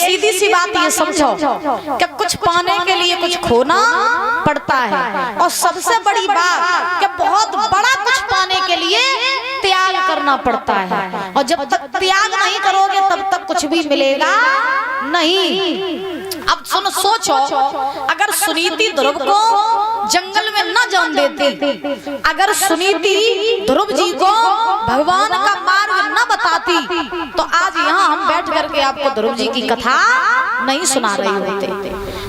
सीधी सी बात ये समझो कि कुछ पाने के लिए कुछ खोना पड़ता है, और सबसे बड़ी बात कि बहुत बड़ा कुछ पाने के लिए त्याग करना पड़ता है, और जब तक त्याग नहीं करोगे तब तक कुछ भी मिलेगा नहीं। अब सुनो, सोचो, अगर सुनीति ध्रुव को जंगल में न जान देती, अगर सुनीति ध्रुव जी को भगवान का मार्ग न बताती, तो आज यहाँ हम बैठ करके आपको ध्रुव जी की कथा नहीं सुना रहे होते।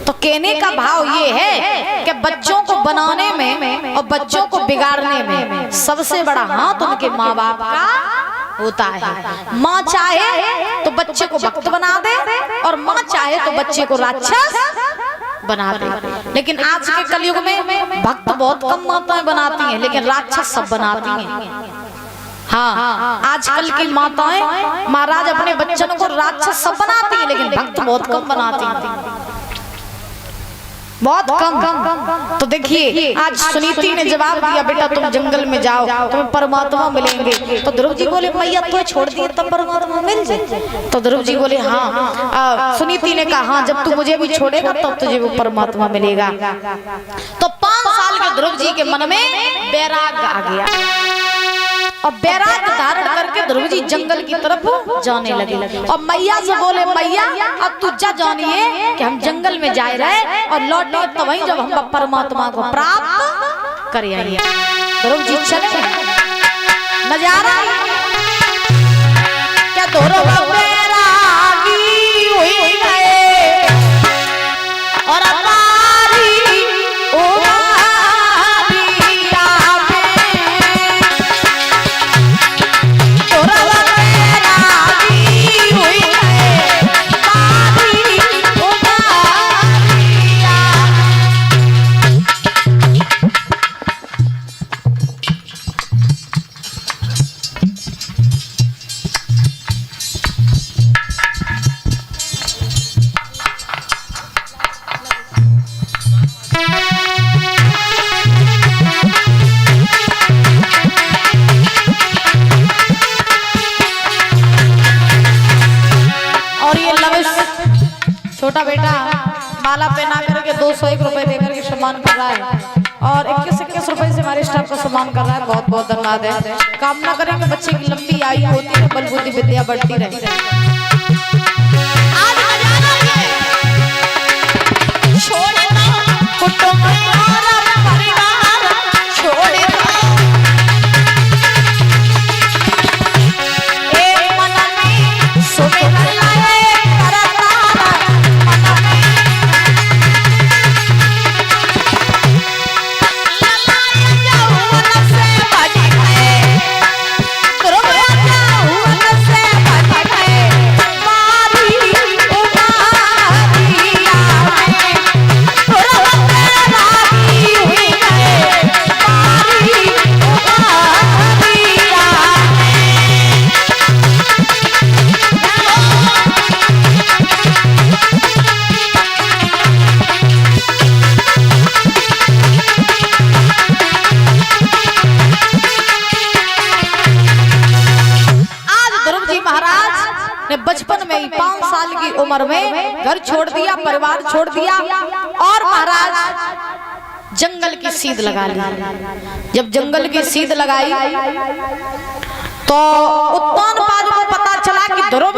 तो कहने का भाव ये है कि बच्चों को बनाने में और बच्चों को बिगाड़ने में सबसे बड़ा हाथ उनके माँ बाप का होता है। माँ चाहे तो बच्चे को भक्त बना दे, और माँ चाहे तो बच्चे को राक्षस बना दे। लेकिन आज के कलयुग में भक्त बहुत कम माताएं बनाती हैं, लेकिन राक्षस सब बनाती हैं। हाँ, आजकल की माताएं महाराज अपने बच्चों को राक्षस सब बनाती हैं, लेकिन भक्त बहुत कम बनाती हैं, बहुत कम। तो देखिए, आज सुनीति ने जवाब दिया, बेटा तुम जंगल में जाओ, तुम्हें परमात्मा मिलेंगे। तो ध्रुव जी बोले, मैया तो छोड़ दिए तब परमात्मा मिल जाए? तो ध्रुव जी बोले, हाँ। सुनीति ने कहा, हाँ, जब तू मुझे भी छोड़ेगा तब तुझे वो परमात्मा मिलेगा। तो 5 साल के ध्रुव जी के मन में वैराग्य आ गया, और वैराग्य धारण करके ध्रुव जी जंगल की तरफ जाने लगे। और मैया से बोले, मैया अब तू जानिए कि हम जंगल में जा रहे और लौटे तो वहीं जब हम परमात्मा को प्राप्त करेंगे। ध्रुव जी चले, नजारा क्या ध्रुव वैरागी हुई है, और छोटा बेटा माला पहना करके 201 रुपए देकर के सम्मान कर रहा है, और 21 रुपए से हमारे स्टाफ को सम्मान कर रहा है। बहुत बहुत धन्यवाद है। कामना करेंगे बच्चे की लंबी आयु होती है, बल बुद्धि विद्या बढ़ती रहे। बचपन में ही 5 साल की उम्र में घर छोड़ दिया, परिवार छोड़ दिया, और महाराज जंगल की सीध लगा ली। जब जंगल की सीध लगाई तो उत्तानपाद को पता चला कि ध्रुव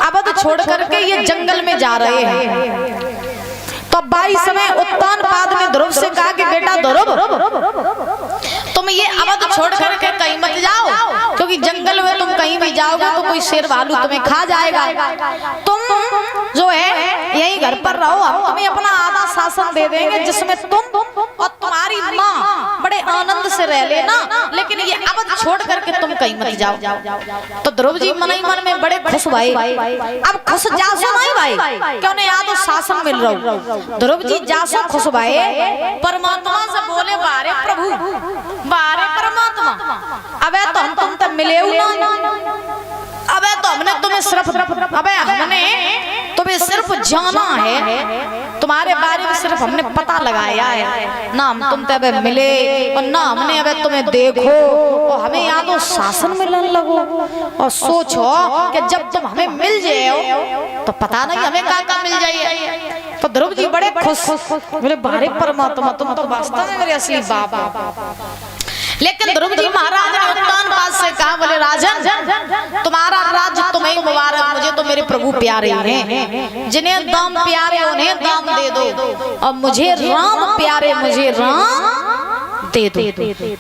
अवध छोड़ करके ये जंगल में जा रहे हैं। तो 22 में उत्तानपाद ने ध्रुव से कहा कि बेटा ध्रुव, तुम ये अवध छोड़ करके कहीं मत जाओ, क्योंकि जंगल में तुम कहीं भी जाओगे तो कोई शेर भालू तुम्हें खा जाएगा। तुम जो है यही घर पर रहो, हम तुम्हें अपना आधा शासन दे देंगे, जिसमें तुम और तुम्हारी माँ बड़े आनंद से रह लेना, लेकिन ये अवध छोड़ करके तुम कहीं मत जाओ। तो ध्रुव जी मन ही मन में बड़े खुश भाई, अब खुश जासो नहीं भाई, क्यों नहीं आधा शासन मिल रहा। ध्रुव जी जासो खुश भाई, परमात्मा से बोले, बारे प्रभु, बारे परमात्मा, अबे तो हम तुम तब मिले ना, अबे तो हमने तुम्हें सिर्फ, अबे हमने तुम्हें सिर्फ जाना है, तुम्हारे बारे में सिर्फ हमने पता लगाया है, ना हम तुम तब मिले और ना हमने अब तुम्हें देखो और हमें यहाँ तो शासन मिलने लगो और सोचो कि जब तुम हमें मिल जाओ तो पता नहीं हमें क्या मिल जाए। तो ध्रुव जी बड़े खुश बोले, बारे परमात्मा तुम तो वास्तव में मेरे असली बाप। लेकिन ध्रुव जी महाराज ने उत्तानपाद से कहा, बोले राजन तुम्हारा राज्य तुम्हें मुबारक, मुझे तो मेरे प्रभु प्यारे हैं, जिन्हें दाम प्यारे उन्हें दाम दे दो और मुझे राम प्यारे, मुझे राम दे दो।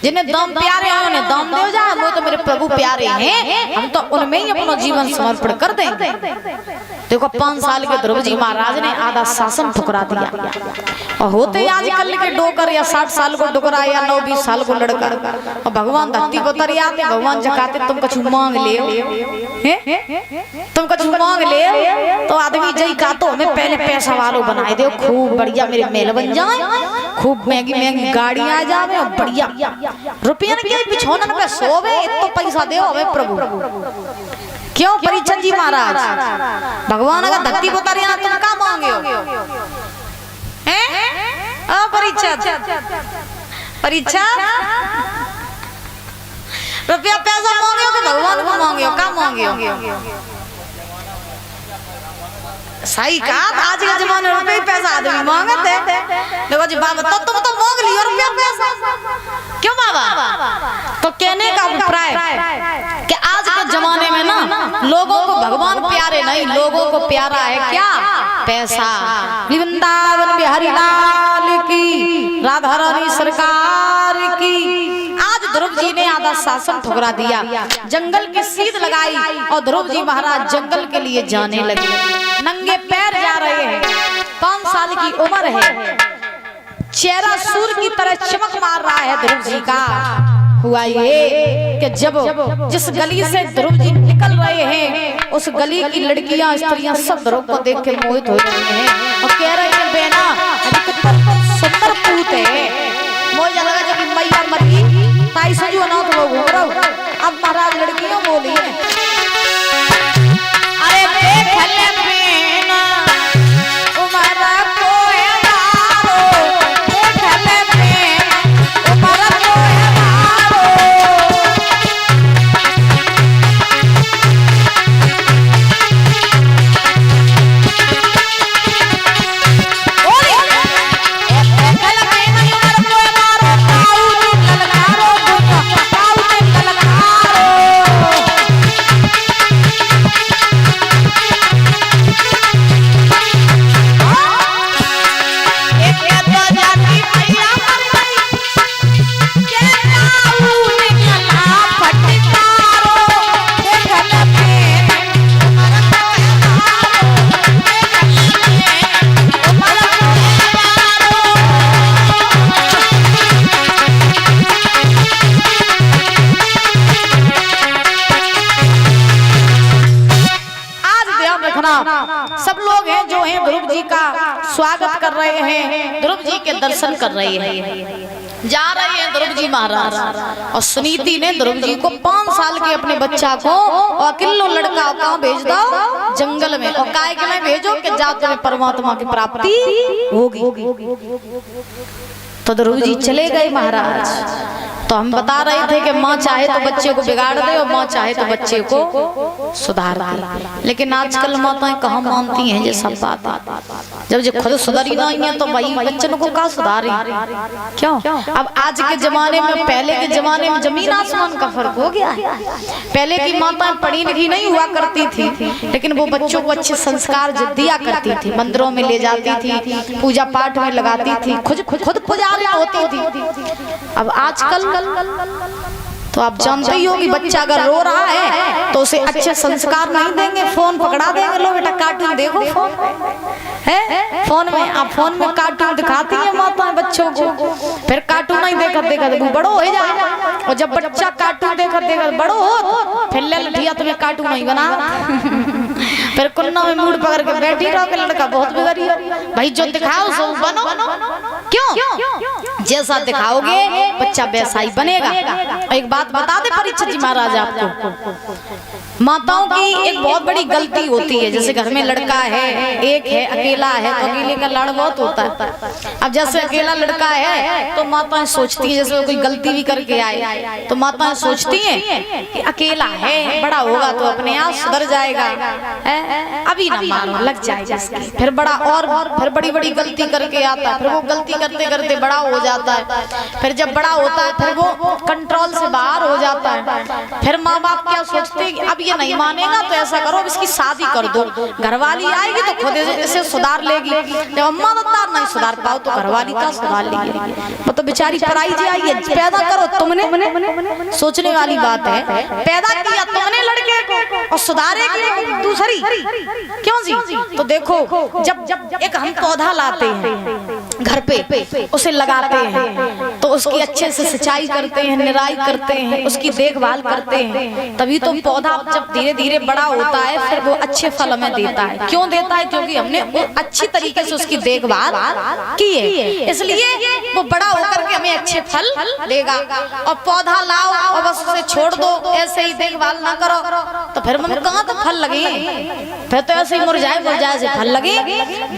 जिन्हें दाम प्यारे हैं उन्हें दाम दे जा, वो तो मेरे प्रभु प्यारे हैं, हम तो उनमें ही अपना जीवन समर्पण कर देंगे। देखो 5 साल के ध्रुव जी महाराज ने आधा शासन ठुकरा दिया और होते आजकल के डोकर या 60 साल को डोकरा या 9-20 साल को लड़का और भगवान धरती को तर आते, भगवान जगाते तुम कुछ मांग ले, तुम कुछ मांग ले तो आदमी जई का तो हमें पहले पैसा वालों बनाए दो, खूब बढ़िया मेरे मेल बन जाए, खूब महंगी महंगी गाड़ी आ जाए और बढ़िया रुपया के बिछौनन पे सोवे तो पैसा दे हमें प्रभु। क्यों परीक्षित जी महाराज, भगवान अगर धरती को तर तुम क्या मांगे हो? परीक्षा रुपया पैसा मांगे हो कि भगवान को मांगे हो, क्या मांगे हो? सही कहा, आज के जमाने में रुपये पैसा आदमी मांगते हैं। देखो जी बाबा तो तुम तो मांग लियो रुपया पैसा, क्यों बाबा? तो कहने का अभिप्राय कि आज के जमाने में ना लोगों को भगवान प्यारे नहीं, लोगों को प्यारा है क्या? पैसा। वृंदावन बिहारी लाल की, राधा रानी सरकार की। आज ध्रुव जी ने आधा शासन ठुकरा दिया, जंगल की सीध लगाई और ध्रुव जी महाराज जंगल के लिए जाने लगे, नंगे पैर जा रहे हैं। 5 साल की उम्र है, चेहरा सूर्य की तरह चमक मार रहा है ध्रुव जी का। हुआ ये कि जब जिस गली से ध्रुव जी निकल रहे हैं उस गली की लड़कियां स्त्रियां सब ध्रुव को देख के मोहित हो रही हैं और कह रहे हैं बेना सुंदर पूत है, मुझे लगा जब मैया मरी ताई सजू अनाथ लोग घूम रहा हूं। अब महाराज लड़कियों बोली है, अरे देख ले बेना उमरा को है मारो, देख ले बेना उमरा को है मारो। सब लोग हैं जो हैं ध्रुव जी का स्वागत कर रहे हैं, ध्रुव जी के दर्शन कर रहे हैं, जा रहे हैं ध्रुव जी महाराज। और सुनीति ने ध्रुव जी को 5 साल के अपने बच्चा को और अकेलो लड़का कहाँ भेज दो? जंगल में। और काय के लिए भेजो कि जा तुम्हें परमात्मा की प्राप्ति होगी। तो ध्रुव जी चले गए महाराज। तो हम बता रहे थे कि माँ चाहे तो बच्चे को बिगाड़ दे और माँ चाहे तो बच्चे को सुधार दे, लेकिन आजकल माताएं कहाँ मानती हैं ये सब बात। जब जो खुद सुधरी नहीं है तो भाई बच्चों को कहाँ सुधारे? क्यों? अब आज के जमाने में पहले के जमाने में जमीन आसमान का फर्क हो गया है। पहले की माताएं पढ़ी लिखी नहीं हुआ करती थी, लेकिन वो बच्चों को अच्छे संस्कार दिया करती थी, मंदिरों में ले जाती थी, पूजा पाठ में लगाती थी, खुद पुजारी होती थी। अब आजकल तो आप जानते ही हो कि बच्चा अगर रो रहा है तो उसे अच्छे संस्कार नहीं देंगे, फोन पकड़ा देंगे, लो बेटा कार्टून देखो फोन है, फोन में आप फोन में कार्टून दिखाती है माता बच्चों को। फिर कार्टून नहीं देखा वो बड़ो हो जाएगा, और जब बच्चा कार्टून देखा बड़ो हो फिर ले लिया तुम्हें कार्टून नहीं बना। फिर कुन्ना में मूड पकड़ के बैठी रहो कि लड़का बहुत बिगड़ी भाई, जो दिखाओ सो बनो। क्यों? जैसा दिखाओगे बच्चा वैसा ही बनेगा। एक बात बता दे परीक्षित जी महाराज आपको, माताओं की एक बहुत बड़ी गलती होती है। जैसे घर में लड़का है, एक है, अकेला है, तो अकेले का लाड़ बहुत होता है। अब जैसे अकेला लड़का है तो माताएं सोचती हैं, जैसे कोई गलती भी करके आए तो माताएं सोचती हैं कि अकेला है, बड़ा होगा तो अपने आप सुधर जाएगा, अभी ना मारो, लग जाएगा। फिर बड़ा और फिर बड़ी बड़ी गलती करके आता है, फिर वो गलती करते करते बड़ा हो जाता है। फिर जब बड़ा होता है फिर वो कंट्रोल से बाहर हो जाता है। फिर माँ बाप क्या सोचते हैं, अब ये नहीं मानेगा तो ऐसा करो, अब इसकी शादी कर दो, घरवाली आएगी तो खुद इसे सुधार लेगी। जब अम्मा बता नहीं सुधार पाओ तो घरवाली का सुधार लेगी। वो तो बेचारी पराई जी आई है, पैदा करो तुमने, सोचने वाली बात है। पैदा किया तुमने लड़के को और सुधारेगी दूसरी, क्यों जी? तो देखो जब एक हम पौधा लाते हैं घर पे, उसे लगाते हैं तो उसकी अच्छे से सिंचाई करते हैं, निराई करते हैं, उसकी देखभाल करते हैं, तभी तो पौधा जब धीरे धीरे बड़ा होता है फिर वो अच्छे फल हमें देता है। क्यों देता है? क्योंकि हमने वो अच्छी तरीके से उसकी देखभाल की है, इसलिए वो बड़ा होकर के हमें अच्छे फल देगा। और पौधा लाओ और बस उसे छोड़ दो, ऐसे ही देखभाल ना करो तो फिर हमें कहाँ तो फल लगे, फिर तो ऐसे ही मुरझाए मुरझाए से फल लगे।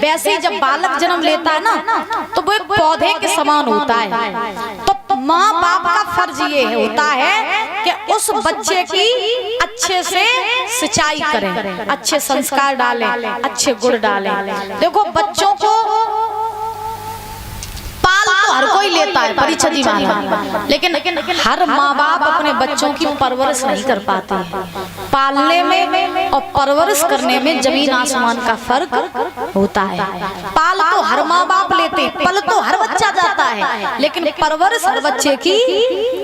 वैसे ही जब बालक जन्म लेता है ना तो वो एक पौधे के समान होता है। तो माँ बाप का फर्ज ये होता है कि उस बच्चे की अच्छे से सिंचाई करें, अच्छे संस्कार डालें, अच्छे गुण डालें। देखो बच्चों को पाल तो हर कोई लेता है, परीक्षा दी वाला, लेकिन हर माँ बाप अपने बच्चों की परवरिश नहीं कर पाते हैं। पालने में और परवरिश करने में जमीन आसमान का फर्क होता है। पाल तो हर माँ बाप लेते, पल तो हर बच्चा जाता है, लेकिन परवरिश हर बच्चे की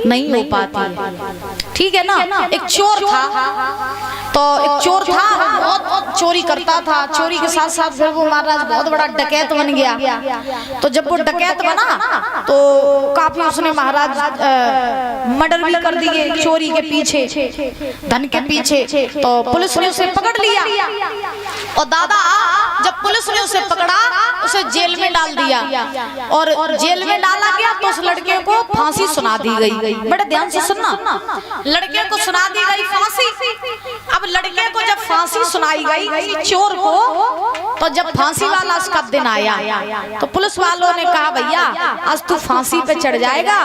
नहीं हो पाती। ठीक है ना? एक चोर था, तो एक चोर था, बहुत चोरी करता था, चोरी के साथ साथ फिर वो महाराज बहुत बड़ा डकैत बन गया। तो जब वो डकैत बना तो काफी उसने महाराज मर्डर भी कर दिए चोरी के पीछे, धन के पीछे। तो पुलिस ने उसे पकड़ लिया और दादा जब पुलिस ने उसे पकड़ा उसे जेल में डाल दिया, और जेल में डाला गया तो उस लड़के को फांसी सुना दी गई। बड़े ध्यान से सुनना, लड़के को सुना दी गई फांसी। अब लड़के को जब फांसी सुनाई गई चोर को, तो जब फांसी वाला उसका दिन आया तो पुलिस वालों ने कहा भैया आज तू फांसी पे चढ़ जाएगा,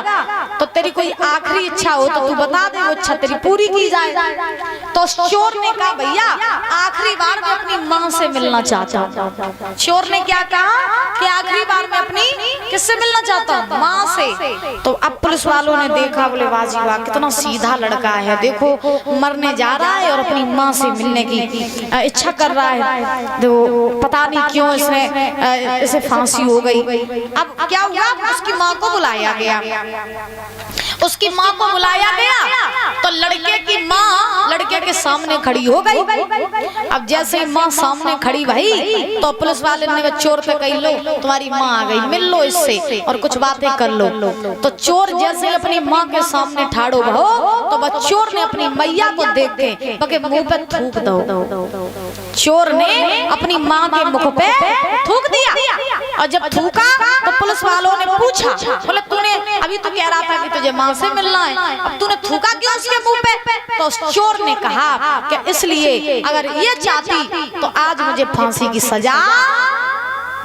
तो तेरी कोई आखिरी इच्छा हो तो तू बता दे, वो इच्छा तेरी पूरी की जाए। तो चोर ने कहा भैया आखिरी बार मैं अपनी माँ से मिलना चाहता हूँ। चोर ने क्या कहा कि आखिरी बार मैं अपनी किससे मिलना चाहता हूँ? माँ से। तो अब पुलिस वालों ने देखा, बोले वाह जी वाह कितना सीधा लड़का है, देखो मरने जा रहा है और अपनी माँ से मिलने की इच्छा कर रहा है, तो पता नहीं क्यों इसने इसे फांसी हो गई। अब क्या हुआ, उसकी माँ को बुलाया गया, उसकी माँ को बुलाया गया तो लड़के की माँ लड़के के सामने खड़ी हो गई। अब जैसे माँ सामने खड़ी भाई तो पुलिस वाले ने चोर पे कही लो तुम्हारी माँ आ गई, मिल लो इससे और कुछ बातें कर लो। तो चोर जैसे अपनी माँ के सामने ठाड़ो भो तो वह चोर ने अपनी मैया को देख के बके मुंह पे थूक दो। चोर ने अपनी माँ के मुख पे थूक दिया, और जब थूका तो पुलिस वालों ने पूछा, बोले तूने अभी तो कह रहा था कि तुझे माँ से मिलना है, अब तूने थूका क्यों उसके मुंह पे? तो चोर ने कहा कि इसलिए अगर ये चाहती तो आज मुझे फांसी की सजा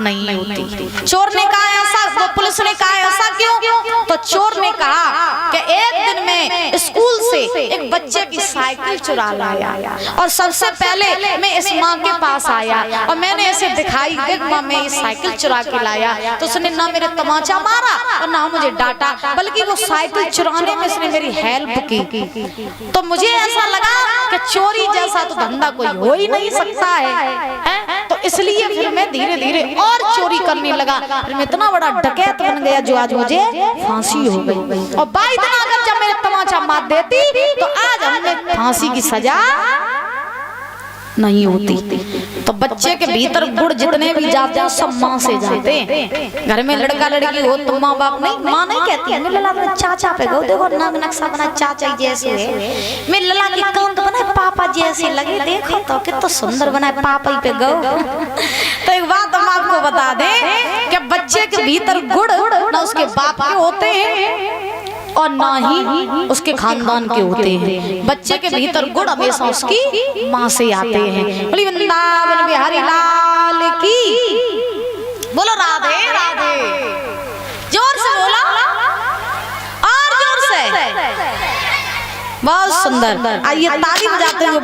नहीं होती। चोर ने कहा ऐसा, तो पुलिस ने कहा ऐसा क्यों? तो चोर ने कहा कि एक दिन में स्कूल से एक बच्चे की साइकिल चुरा लाया और सबसे पहले मैं इस माँ के पास आया और मैंने ऐसे दिखाई, देख माँ मैं ये साइकिल चुरा के लाया, तो उसने ना मेरे तमाचा मारा और ना मुझे डांटा, बल्कि वो साइकिल चुराने में इसने मेरी हेल्प की। तो मुझे ऐसा लगा कि चोरी जैसा तो धंधा कोई हो ही नहीं सकता है, तो इसलिए फिर मैं धीरे धीरे और चोरी करने लगा, फिर मैं इतना बड़ा डकैत बन गया जो आज मुझे फांसी हो गई। और बाई दिन अगर जब मेरे तमाचा मार देती तो आज हमें फांसी की सजा नहीं होती। तो बच्चे के भीतर गुण जितने भी जाते हैं सब माँ से जाते हैं। घर में लड़का लड़की हो तो माँ बाप नहीं, माँ नहीं कहती है लला अपने चाचा पे गो, देखो नग नक्शा बना चाचा जैसे है, मैं लला की कांत बनाए पापा जैसे लगे, देखो तो कितना सुंदर बनाए पापा पे गो। तो एक बात हम आपको बता दें कि बच्चे के भीतर गुण ना उसके बाप के होते हैं और ना ही उसके खानदान के होते हैं। बच्चे के भीतर गुण हमेशा उसकी माँ से आते हैं। बोली वृंदावन बिहारी लाल की, बोलो राधे राधे, जोर से बोला और जोर से, बहुत सुंदर। आइए ताली बजाते हुए